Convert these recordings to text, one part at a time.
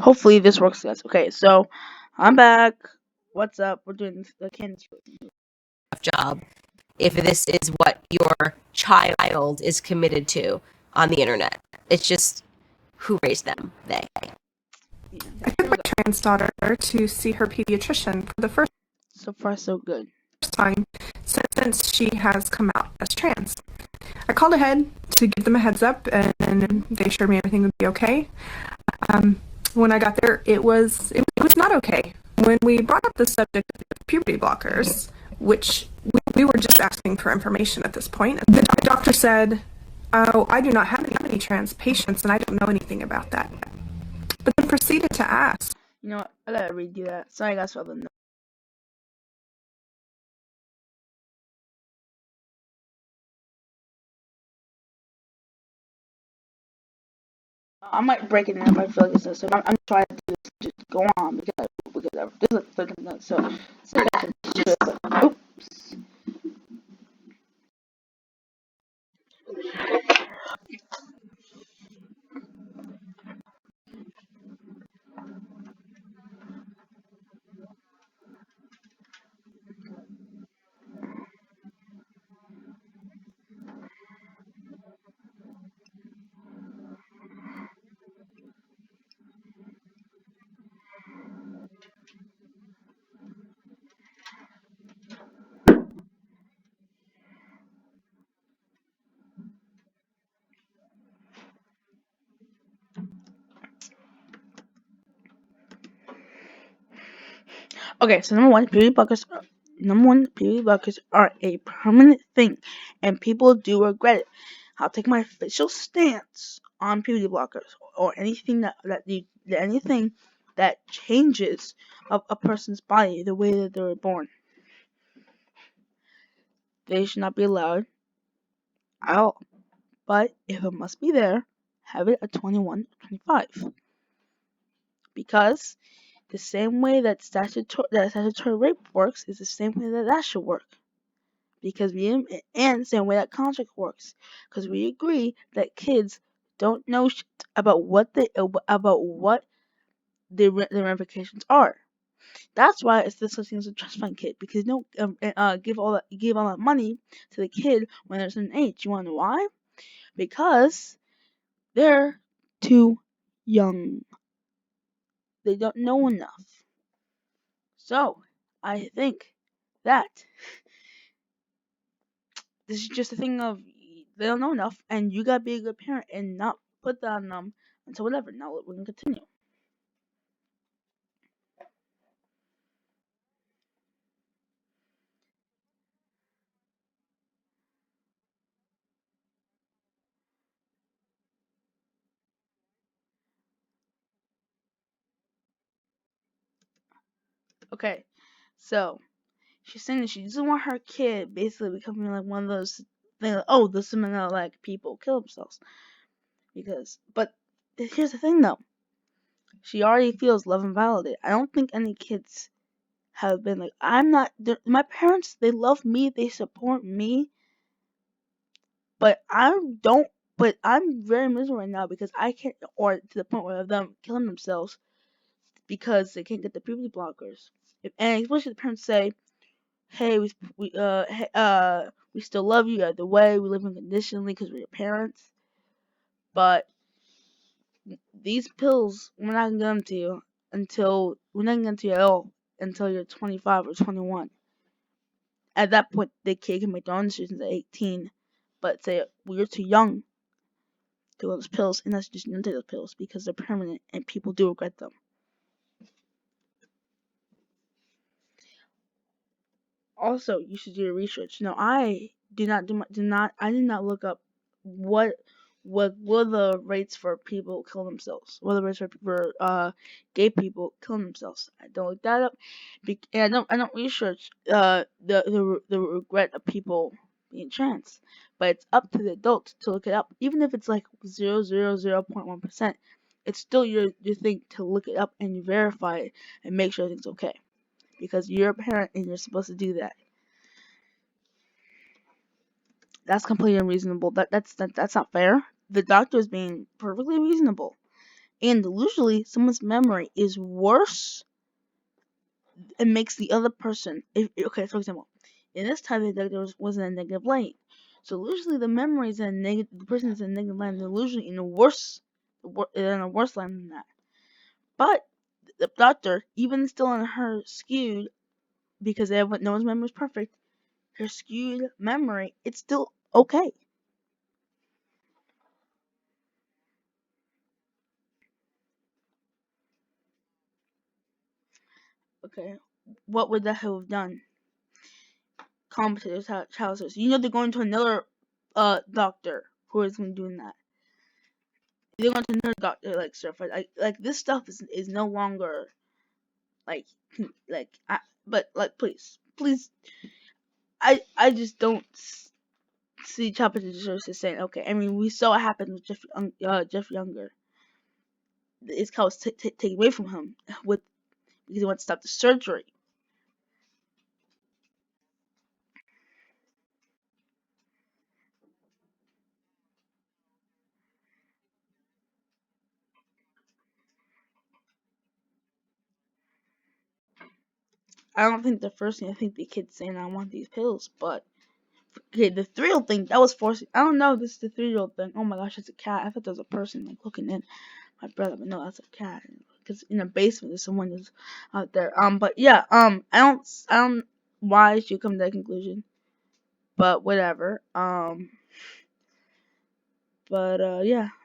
Hopefully this works, guys. Okay, so I'm back. What's up? We're doing the Candace job if this is what your child is committed to on the internet. It's just who raised them, they. Yeah, I took my trans daughter to see her pediatrician for the first so far so good. time since she has come out as trans. I called ahead to give them a heads up, and they assured me everything would be okay. When I got there, it was not okay. When we brought up the subject of puberty blockers, which we were just asking for information at this point, the doctor said, "Oh, I do not have any trans patients, and I don't know anything about that." But then proceeded to ask, You know what? I gotta redo that. Sorry, guys, for the noise. I might break it in if I feel like it's so. I'm trying to do this, just go on because this is like 30 minutes. So I can do it. But, oops. Okay, so number one, puberty blockers are a permanent thing, and people do regret it. I'll take my official stance on puberty blockers or anything anything that changes a person's body the way that they were born. They should not be allowed at all. But if it must be there, have it at 21 or 25. Because the same way that statutory rape works is the same way that should work. Because and the same way that contract works. Because we agree that kids don't know shit about what the ramifications are. That's why it's this such thing as a trust fund kid, because you don't give all that money to the kid when they're an age. You want to know why? Because they're too young. They don't know enough. So I think that this is just a thing of they don't know enough, and you gotta be a good parent and not put that on them until whatever. Now we're gonna continue. Okay, so she's saying that she doesn't want her kid basically becoming like one of those things. Like, oh, this is gonna like people kill themselves but here's the thing though. She already feels love and validated. I don't think any kids have been like my parents. They love me. They support me. But I don't. But I'm very miserable right now because I can't, or to the point where of them killing themselves because they can't get the puberty blockers. And especially the parents say, "Hey, we still love you either way. We live unconditionally because we're your parents. But these pills, we're not gonna get them to you until we're not gonna get them to you at all until you're 25 or 21. At that point, the kid can make their own decisions at 18. But say we're too young to those pills, and that's just don't take those pills because they're permanent and people do regret them." Also, you should do your research. No, I I did not look up what were the rates for people killing themselves. What are the rates for gay people killing themselves? I don't look that up, and I don't research the regret of people being trans. But it's up to the adults to look it up, even if it's like 0.1%. It's still your thing to look it up and verify it and make sure everything's okay because you're a parent and you're supposed to do that. That's completely unreasonable. That's not fair. The doctor is being perfectly reasonable And usually, someone's memory is worse and makes the other person. Okay, for example, in this time there wasn't a negative light, so usually the memories and the person's in negative light, they're usually in a worse light than that. But the doctor, even still in her skewed, because no one's memory is perfect, her skewed memory, it's still okay. Okay, what would that have done? Commentators, child services. They're going to another doctor who is going to doing that. They're going to another doctor like certified. Like this stuff is no longer like but like please I just don't see child protective services saying okay. I mean, we saw what happened with Jeff Younger. It's called taken away from him with because he wants to stop the surgery. I don't think the first thing I think the kid's saying I want these pills, but okay, the 3-year-old thing that was forcing. I don't know. This is the 3-year-old thing. Oh my gosh, it's a cat. I thought there was a person like looking in my brother, but no, that's a cat. Because in the basement, there's someone who's out there. But yeah, I don't why she come to that conclusion, but whatever. Yeah,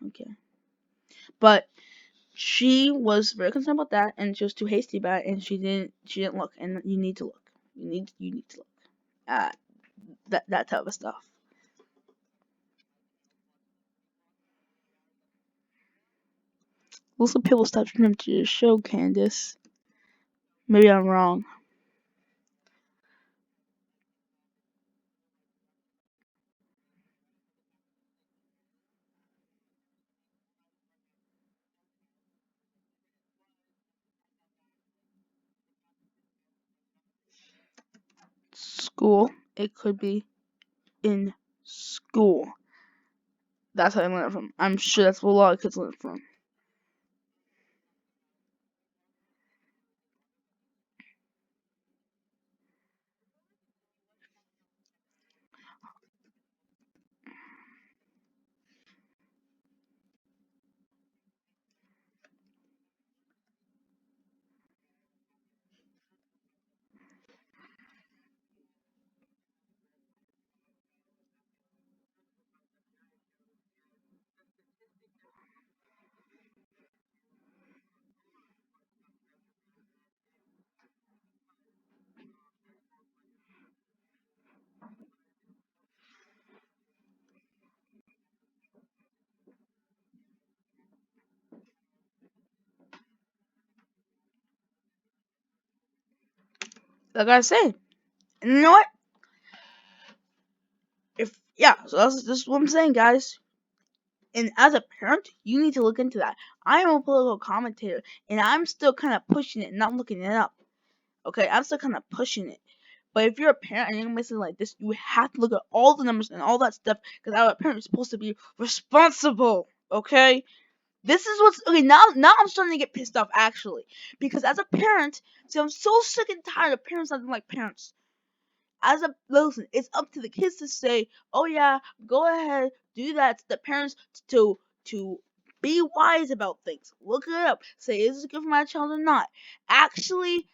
okay. But she was very concerned about that, and she was too hasty about it, and she didn't look. And you need to look. You need to look at that type of stuff. Also, people stop tuning to the show, Candace. Maybe I'm wrong. School. It could be in school. That's how I learned it from. I'm sure that's what a lot of kids learn from. Like I said, and you know what? So this is what I'm saying, guys. And as a parent, you need to look into that. I am a political commentator, and I'm still kind of pushing it, not looking it up. Okay, I'm still kind of pushing it. But if you're a parent and you're missing like this, you have to look at all the numbers and all that stuff because our parent is supposed to be responsible. Okay, this is what's okay. Now I'm starting to get pissed off actually because as a parent, see, I'm so sick and tired of parents acting like parents. Listen, it's up to the kids to say, "Oh yeah, go ahead, do that." To the parents to be wise about things. Look it up. Say, is this good for my child or not? Actually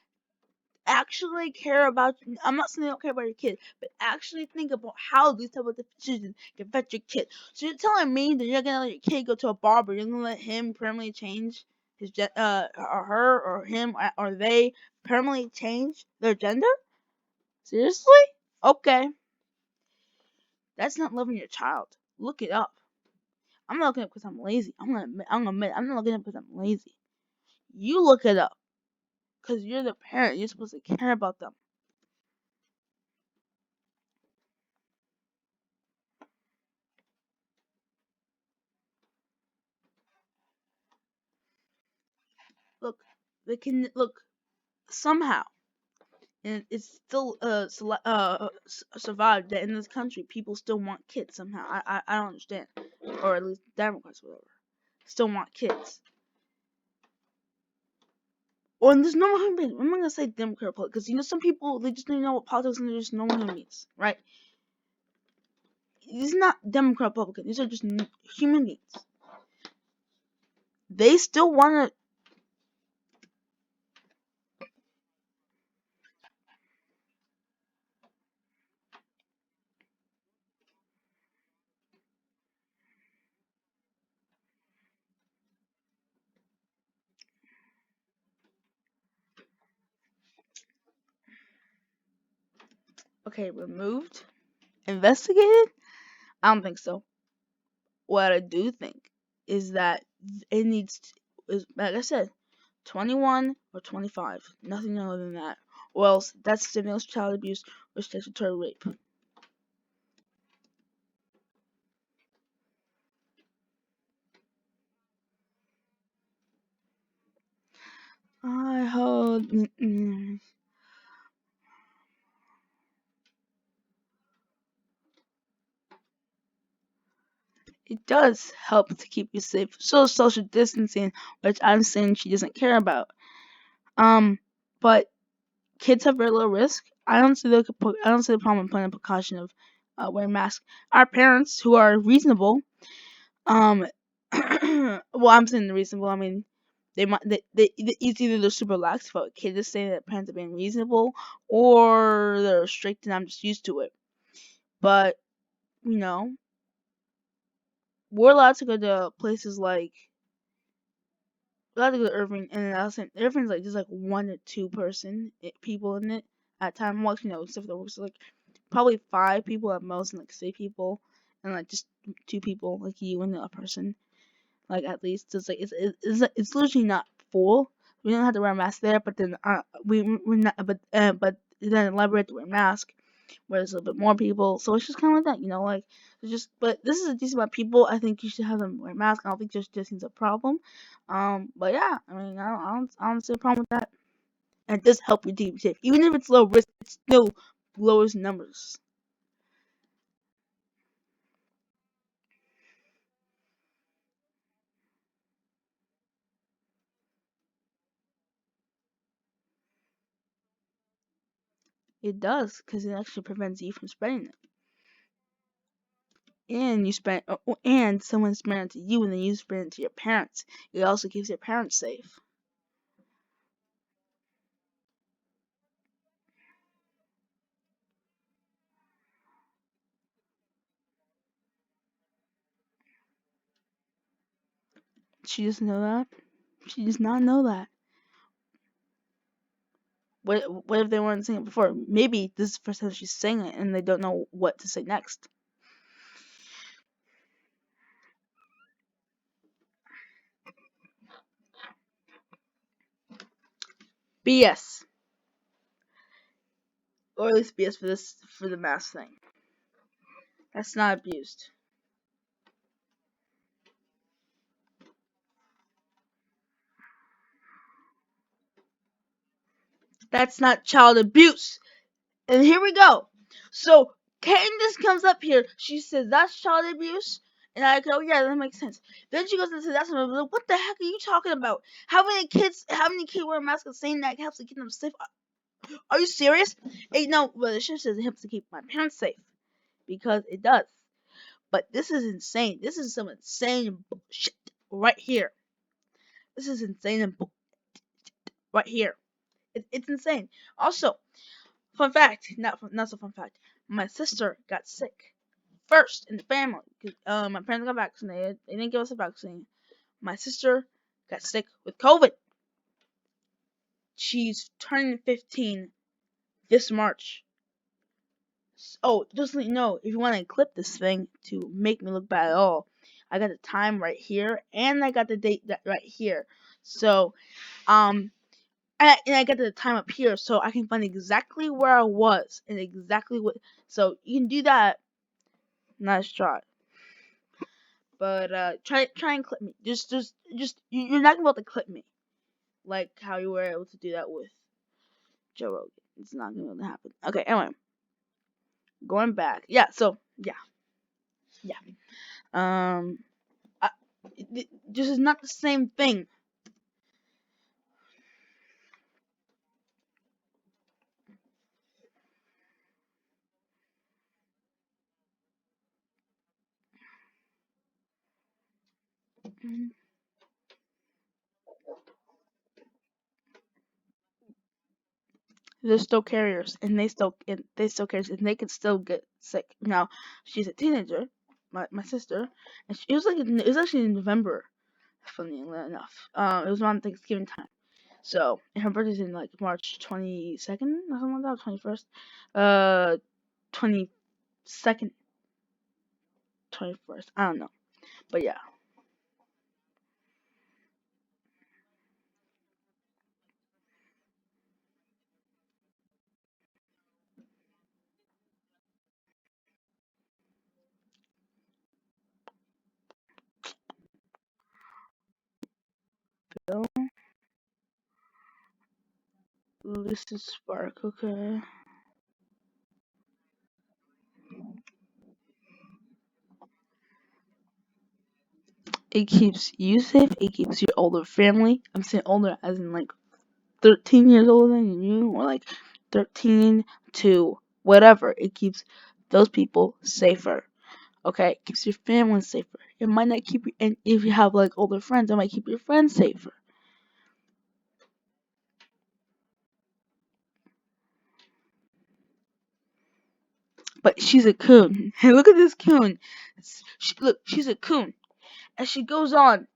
care about. I'm not saying they don't care about your kid, but actually think about how these type of decisions can affect your kid. So you're telling me that you're gonna let your kid go to a barber, you're gonna let him permanently change his or her or him or they permanently change their gender? Seriously? Okay. That's not loving your child. Look it up. I'm not looking it up because I'm lazy. I'm gonna admit, I'm not looking it up because I'm lazy. You look it up because you're the parent. You're supposed to care about them. Look, they can look somehow, and it's still survived that in this country people still want kids somehow. I don't understand, or at least Democrats, whatever, still want kids. or there's normal human beings. I'm not gonna say Democrat or Republican, because some people, they just don't know what politics and they're just normal human beings, right? These are not Democrat Republican. These are just human beings. They still want to. Okay, removed, investigated. I don't think so. What I do think is that it needs to, is, like I said, 21 or 25, nothing other than that, or else that's stimulus child abuse or statutory rape. I hope. It does help to keep you safe. So social distancing, which I'm saying she doesn't care about. But kids have very low risk. I don't see the problem in putting a precaution of wearing masks. Our parents, who are reasonable, well, I'm saying reasonable. I mean, it's either they're super lax about a kid is saying that parents are being reasonable, or they're strict and I'm just used to it. But you know, we're allowed to go to places like we're allowed to go to Irving, and I was saying Irving's like just like 1 to 2 people in it at a time. Well, stuff that works like probably 5 people at most, and like 6 people, and like just 2 people, like you and the other person, like at least. So it's like it's literally not full. We don't have to wear a mask there, but then we're not, but then in the library have to wear a mask, where there's a little bit more people. So it's just kind of like that, like it's just. But this is a decent amount of people. I think you should have them wear masks. I don't think just seems a problem. But yeah, I mean, I don't see a problem with that. And it does help you keep safe, even if it's low risk. It still lowers numbers. It does, because it actually prevents you from spreading it. And and someone spread it to you, and then you spread it to your parents. It also keeps your parents safe. She doesn't know that. She does not know that. What if they weren't saying it before? Maybe this is the first time she's saying it, and they don't know what to say next. BS, or at least BS for the mask thing. That's not abused. That's not child abuse. And here we go. So Candace comes up here. She says that's child abuse. And I go, yeah, that makes sense. Then she goes into that. Like, what the heck are you talking about? Having kids wear a mask and saying that helps to keep them safe? Are you serious? Hey, no, well, it says it helps to keep my parents safe, because it does. But this is insane. This is some insane bullshit right here. This is insane and right here. It's insane. Also, fun fact, not so fun fact. My sister got sick first in the family. My parents got vaccinated. They didn't give us a vaccine. My sister got sick with COVID. She's turning 15 this March. Oh, just let you know, if you want to clip this thing to make me look bad at all, I got the time right here, and I got the date right here. So, and I got the time up here, so I can find exactly where I was and exactly what. So you can do that. Nice try. But try and clip me. Just you're not gonna be able to clip me like how you were able to do that with Joe Rogan. It's not gonna be able to happen. Okay, anyway, going back. Yeah. So yeah. Um, this is not the same thing. Mhm. They're still carriers, and they still carriers, and they can still get sick. Now, she's a teenager, my sister, and it was actually in November, funny enough. It was around Thanksgiving time. So, and her birthday's in like March 22nd or something like that, 21st, 22nd, 21st. I don't know, but yeah. So, this is Spark. Okay. It keeps you safe. It keeps your older family. I'm saying older as in like 13 years older than you, or like 13 to whatever. It keeps those people safer. Okay, it keeps your family safer. It might not keep you, and if you have like older friends, it might keep your friends safer. But she's a coon. Hey, look at this coon. Look, she's a coon. As she goes on,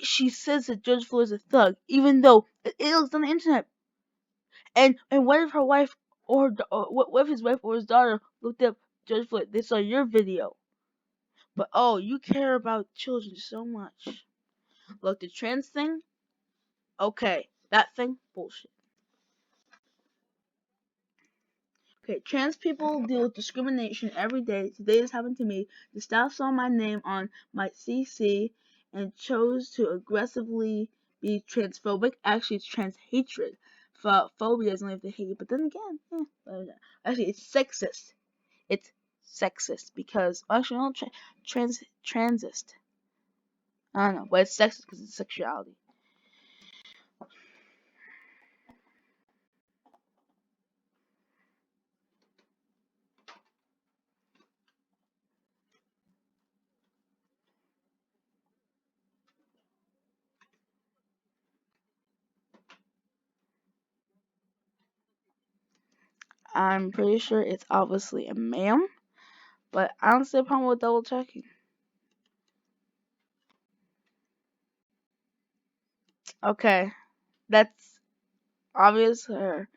she says that George Floyd's a thug, even though it looks on the internet. And what if her wife or what if his wife or his daughter looked up George Floyd? They saw your video. But oh, you care about children so much. Look, the trans thing, okay, that thing, bullshit. Okay, trans people deal with discrimination every day. Today this happened to me. The staff saw my name on my CC and chose to aggressively be transphobic. Actually, it's trans hatred. Phobia is only if they hate you. But then again, actually, it's sexist. It's sexist because actually, no, transist. I don't know, but it's sexist because it's sexuality. I'm pretty sure it's obviously a ma'am, but I don't see a problem with double checking. Okay, that's obvious her,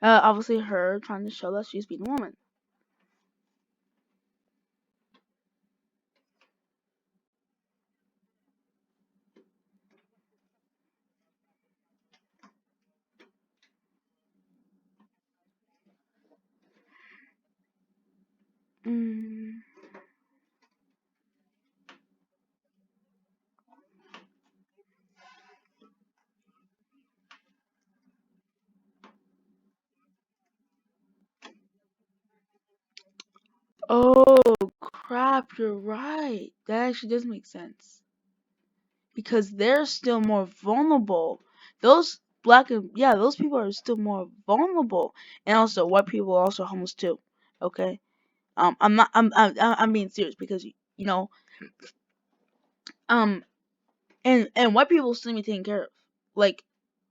obviously her trying to show that she's being a woman. Mm. Oh crap, you're right. That actually does make sense because they're still more vulnerable. Those black and yeah, those people are still more vulnerable, and also white people are also homeless too. Okay, I'm not. I'm being serious because you know, um, and white people still need taken care of. Like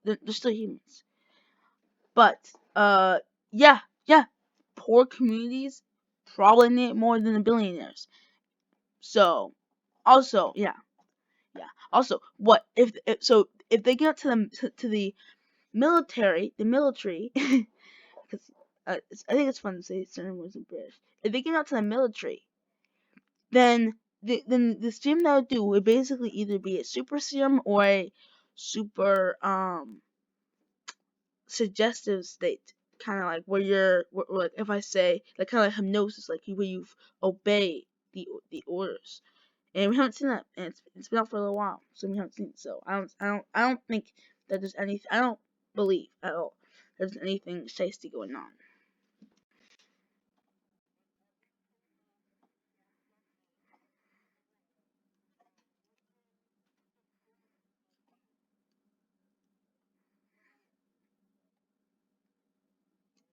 they're still humans, but yeah, yeah, poor communities probably need more than the billionaires. So also, yeah, yeah. Also, what if so if they get to the military, because I think it's fun to say certain words in British. If they get out to the military, then the serum that would do would basically either be a super serum or a super suggestive state, kind of like where like if I say like kind of like hypnosis, like where you obey the orders. And we haven't seen that, and it's been out for a little while, so we haven't seen it. So I don't think that there's anything. I don't believe at all there's anything shiesty going on.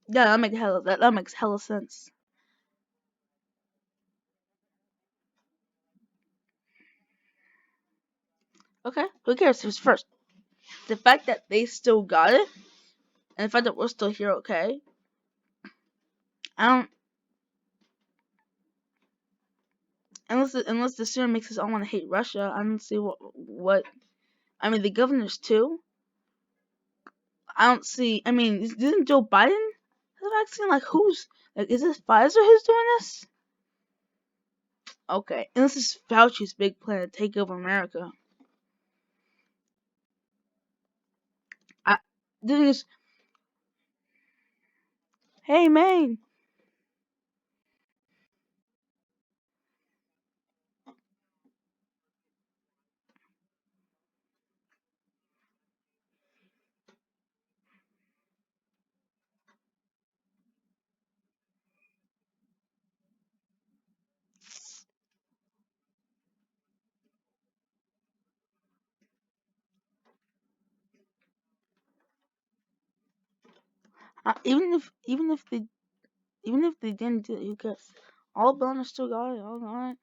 Yeah, that makes hella sense. Okay, who cares who's first? The fact that they still got it, and the fact that we're still here, okay? I don't. Unless the serum makes us all want to hate Russia, I don't see what. I mean, the governors too. I don't see. I mean, isn't Joe Biden have the vaccine? Like, who's like? Is this Pfizer who's doing this? Okay, and this is Fauci's big plan to take over America. The thing is, hey man, even if they didn't do it, who cares? All the billionaires still got it. All got it.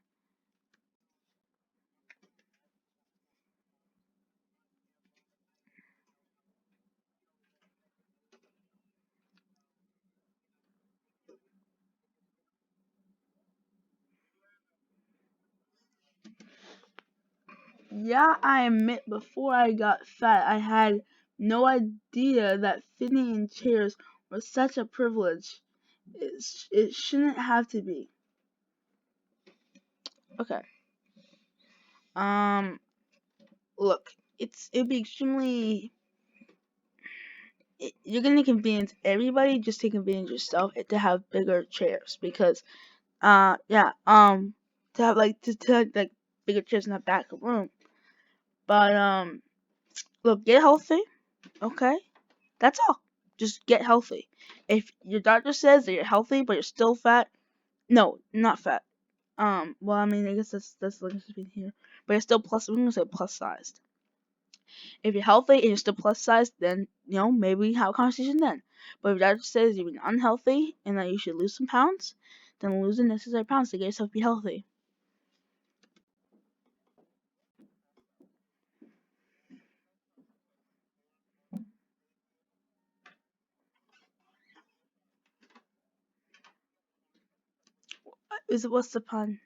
Yeah, I admit before I got fat, I had no idea that sitting in chairs was such a privilege. It shouldn't have to be. Okay. Um. Look, it'd be extremely. You're gonna convince everybody just to convince yourself to have bigger chairs because yeah to have to have like bigger chairs in the back of the room. But look, get healthy, okay? That's all. Just get healthy. If your doctor says that you're healthy but you're still fat, no, not fat. Well, I mean, I guess that's like here, but you're still plus. We're gonna say plus sized. If you're healthy and you're still plus sized, then maybe have a conversation then. But if your doctor says you're unhealthy and that you should lose some pounds, then lose the necessary pounds to get yourself to be healthy. What's the pun?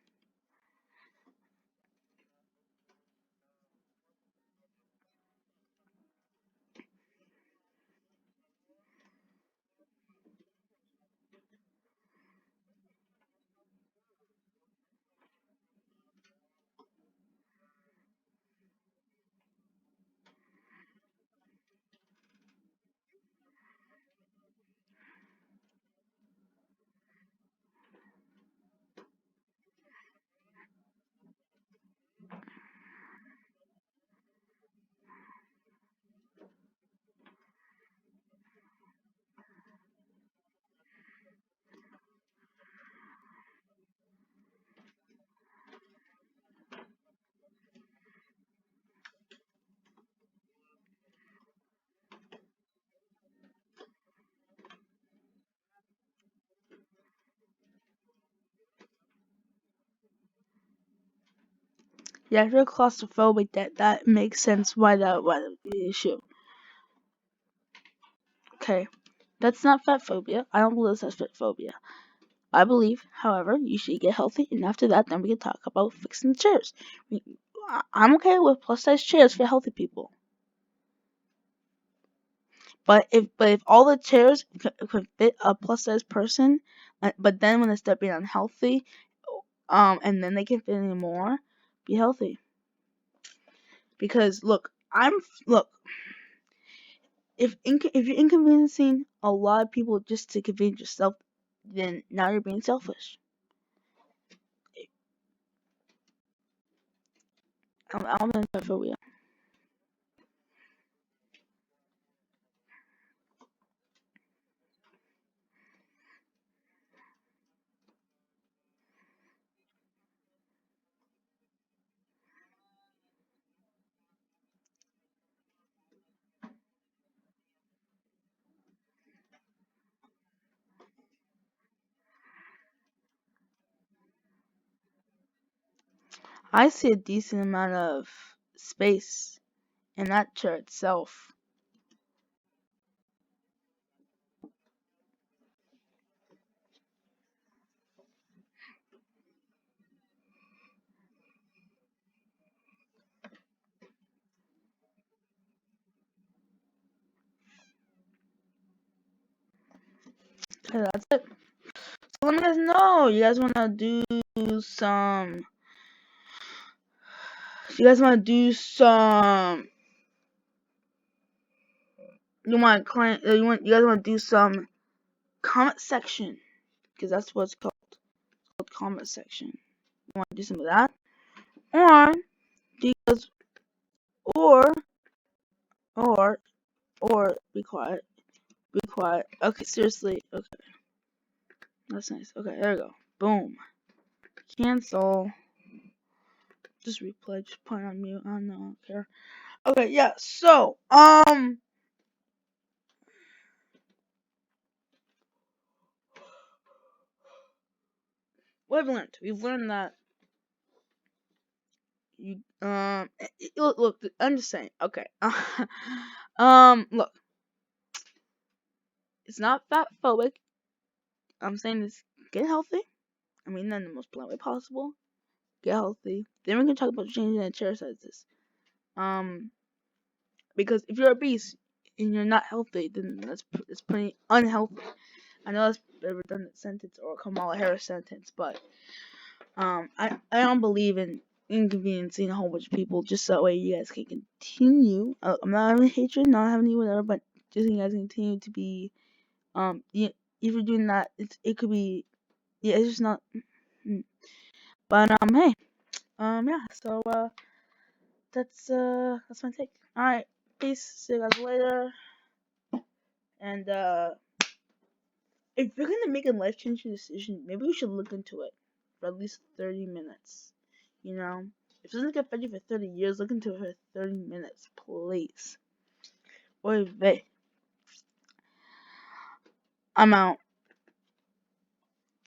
Yeah, if you're claustrophobic, that makes sense why that would be the issue. Okay, that's not fat phobia. I don't believe that's fat phobia. I believe, however, you should get healthy, and after that, then we can talk about fixing the chairs. I'm okay with plus size chairs for healthy people. But if all the chairs could fit a plus size person, but then when they start being unhealthy, and then they can't fit anymore, be healthy. Because look, if you're inconveniencing a lot of people just to convenience yourself, then now you're being selfish. I don't think that's phobia. I see a decent amount of space in that chair itself. Okay, that's it. So let me guys know. You guys wanna do some? You guys wanna do some? You guys wanna do some comment section, because that's what it's called. It's called comment section. You wanna do some of that, or do you guys, or be quiet. Be quiet. Okay, seriously. Okay, that's nice. Okay, there we go. Boom. Cancel. Just replay. Just put it on mute. I don't care. Okay, yeah. So, what have we learned? We've learned that you look. I'm just saying. Okay. Look. It's not fat phobic. I'm saying this. Get healthy. I mean that in the most polite way possible. Get healthy. Then we can talk about changing the chair sizes. Because if you're obese and you're not healthy, then that's pretty unhealthy. I know that's a redundant sentence or a Kamala Harris sentence, but I don't believe in inconveniencing a whole bunch of people just so that way you guys can continue. I'm not having hatred, not having any whatever, but just so you guys continue to be if you're doing that, it could be, yeah, it's just not. But hey, yeah. So that's my take. All right, peace. See you guys later. And if you're gonna make a life changing decision, maybe we should look into it for at least 30 minutes. You know, if it doesn't get affect you for 30 years, look into it for 30 minutes, please. Oy vey. I'm out.